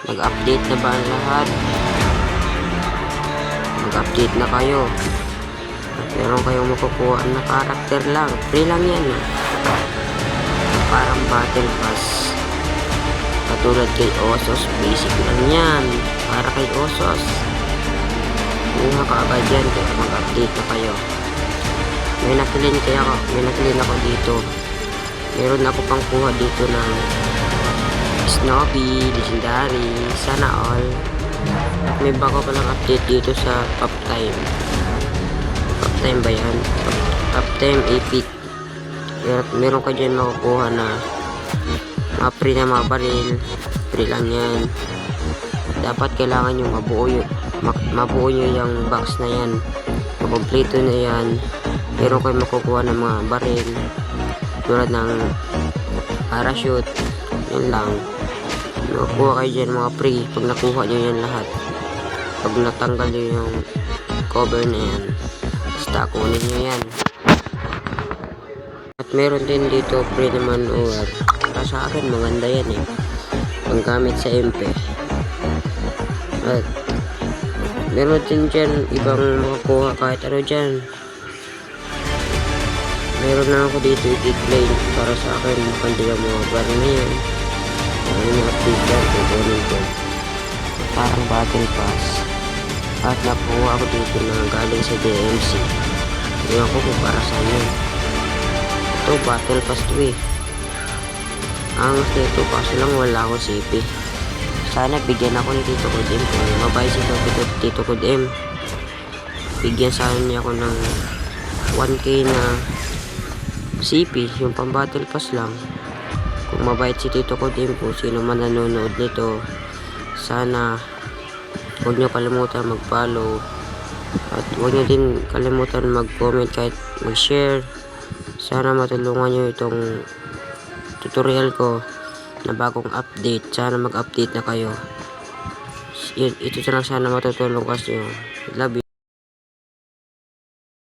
Nag-update na ba ang lahat? Mag-update na kayo. At meron kayong makukuha na karakter lang. Free lang yan. Parang battle pass. Katulad kay Osos. Basic lang yan. Para kay Osos. Kuha ka agad yan. Kaya mag-update na kayo. May nakilin ako dito. Meron ako pang kuha dito ng Snoopy, Legendary, sana all. At may bago pa lang update dito sa Top Time. Top Time ba yan? Top Time Epic. Meron ka dyan makukuha na mga free na mga baril. Free lang yan. Dapat kailangan nyo mabuo nyo yung box na yan. Makompleto na yan. Meron kayo makukuha ng mga baril. Tulad ng parachute. Yun lang. Makukuha kayo dyan mga free pag nakuha nyo yan lahat. Pag natanggal nyo yung cover na yan, basta kunin nyo yan. At meron din dito free naman or para sa akin maganda yan panggamit sa MP. At meron din dyan ibang makakuha kahit ano dyan. Meron na ako dito i-claim para sa akin maganda yung mga bar na yan. Ano yung update yan, kukunin ko. Parang battle pass. At nakuha ako dito na galing sa DMC. Ewan ko kung para saan yun. Ito, battle pass to Angas nito, kaso lang wala akong CP. Sana bigyan ako ni Tito Cod M. Kung mabay si Tito Cod M, bigyan sana niya ako ng 1k na CP, yung pang battle pass lang. Kung mabait si Tito Cod M, kung sino man nanonood nito, sana huwag nyo kalimutan mag-follow at huwag nyo din kalimutan mag-comment kahit mag-share. Sana matulungan nyo itong tutorial ko na bagong update. Sana mag-update na kayo. Ito lang sana matutulong kasi. Love you.